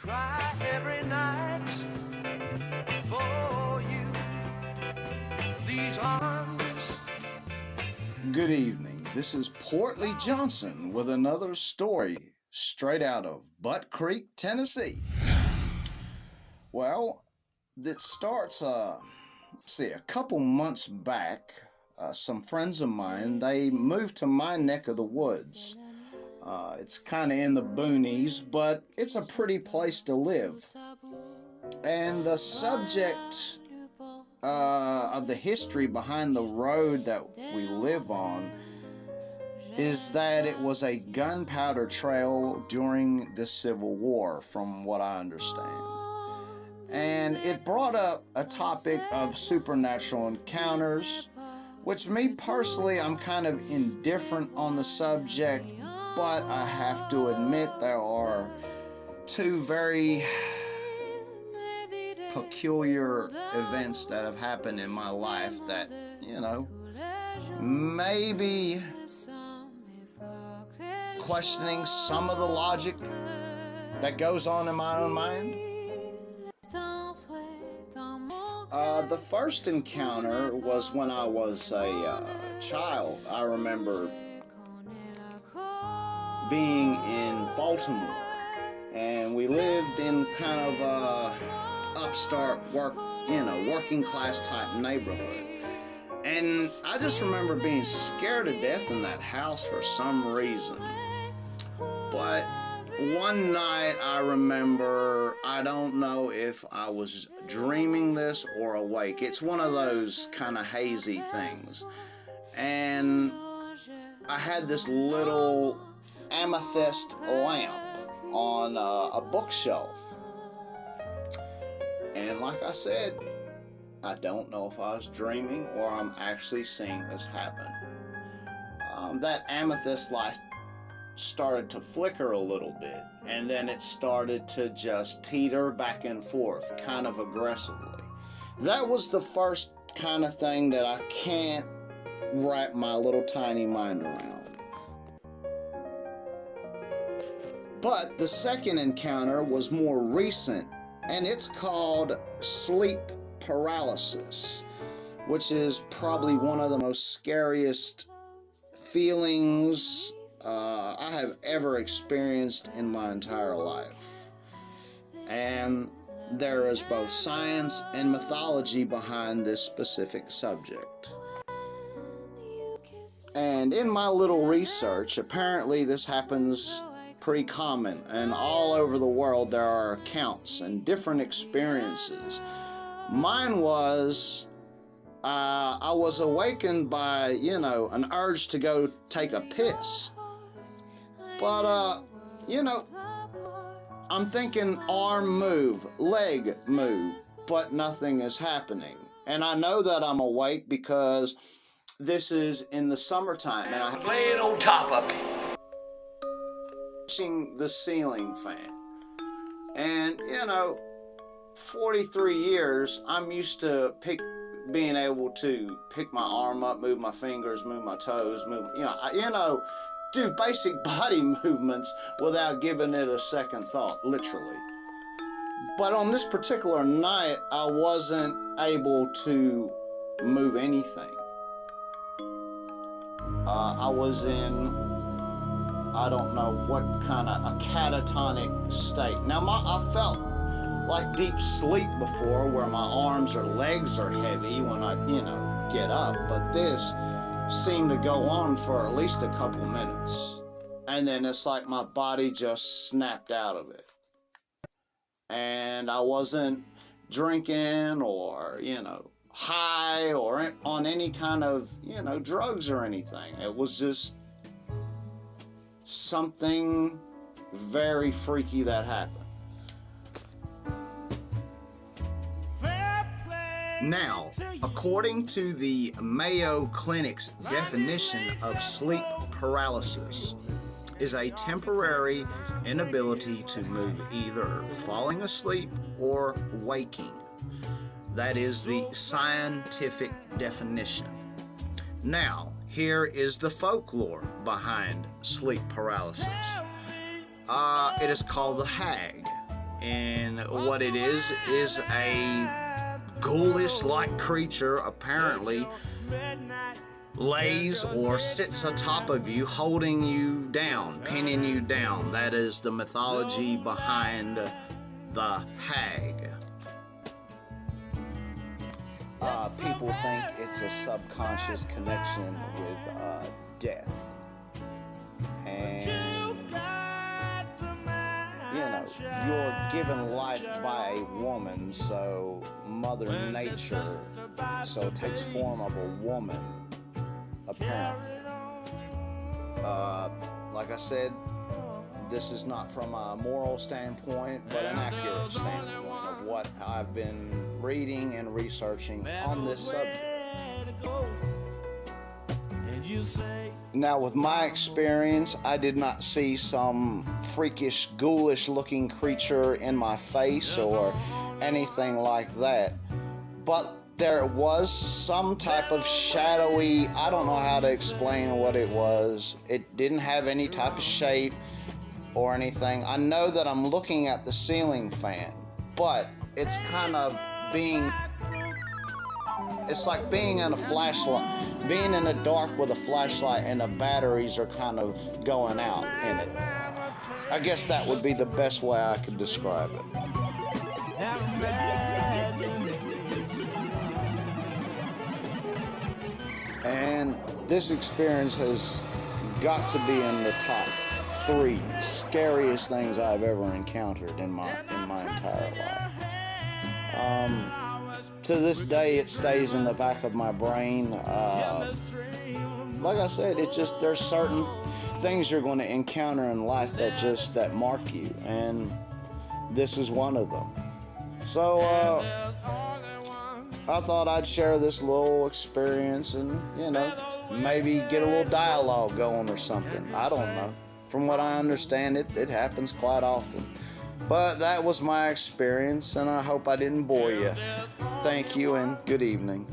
cry every night for you. These arms. Good evening. This is Portly Johnson with another story straight out of Butt Creek, Tennessee. Well, it starts, a couple months back. Some friends of mine, they moved to my neck of the woods. It's kind of in the boonies, but it's a pretty place to live. And the subject of the history behind the road that we live on is that it was a gunpowder trail during the Civil War, from what I understand. And it brought up a topic of supernatural encounters, which me personally, I'm kind of indifferent on the subject, but I have to admit there are two very peculiar events that have happened in my life that, maybe questioning some of the logic that goes on in my own mind. The first encounter was when I was a child. I remember being in Baltimore, and we lived in kind of a upstart working class type neighborhood. And I just remember being scared to death in that house for some reason. But one night I remember, I don't know if I was dreaming this or awake. It's one of those kind of hazy things. And I had this little amethyst lamp on a bookshelf. And like I said, I don't know if I was dreaming or I'm actually seeing this happen. That amethyst light started to flicker a little bit, and then it started to just teeter back and forth kind of aggressively. That was the first kind of thing that I can't wrap my little tiny mind around. But the second encounter was more recent, and it's called sleep paralysis, which is probably one of the most scariest feelings I have ever experienced in my entire life. And there is both science and mythology behind this specific subject. And in my little research, apparently this happens pretty common, and all over the world there are accounts and different experiences. Mine was, I was awakened by, an urge to go take a piss. But, I'm thinking arm move, leg move, but nothing is happening. And I know that I'm awake because this is in the summertime, and I'm Playing on top of it. watching the ceiling fan. And, 43 years, I'm used to being able to pick my arm up, move my fingers, move my toes, do basic body movements without giving it a second thought, literally. But on this particular night, I wasn't able to move anything. I was in, I don't know what kind of a catatonic state. Now, I felt like deep sleep before, where my arms or legs are heavy when I, get up. But this seemed to go on for at least a couple minutes. And then it's like my body just snapped out of it. And I wasn't drinking or, high or on any kind of, drugs or anything. It was just something very freaky that happened. Now, according to the Mayo Clinic's definition of sleep paralysis, is a temporary inability to move, either falling asleep or waking. That is the scientific definition. Now, here is the folklore behind sleep paralysis. It is called the hag And what it is a ghoulish-like creature apparently lays or sits atop of you, holding you down, pinning you down. That is the mythology behind the hag. People think it's a subconscious connection with death. And, you know, you're given life by a woman, so Mother Nature, so it takes form of a woman, apparently. Like I said, this is not from a moral standpoint, but an accurate standpoint of what I've been reading and researching on this subject. Now, with my experience, I did not see some freakish, ghoulish-looking creature in my face or anything like that, but there was some type of shadowy, I don't know how to explain what it was. It didn't have any type of shape or anything. I know that I'm looking at the ceiling fan, but it's kind of it's like being in a flashlight, being in the dark with a flashlight and the batteries are kind of going out in it. I guess that would be the best way I could describe it. And this experience has got to be in the top 3 scariest things I've ever encountered in my entire life. To this day, it stays in the back of my brain. Like I said, it's just there's certain things you're going to encounter in life that mark you, and this is one of them. So I thought I'd share this little experience and, you know, maybe get a little dialogue going or something. I don't know. From what I understand, it happens quite often. But that was my experience, and I hope I didn't bore you. Thank you, and good evening.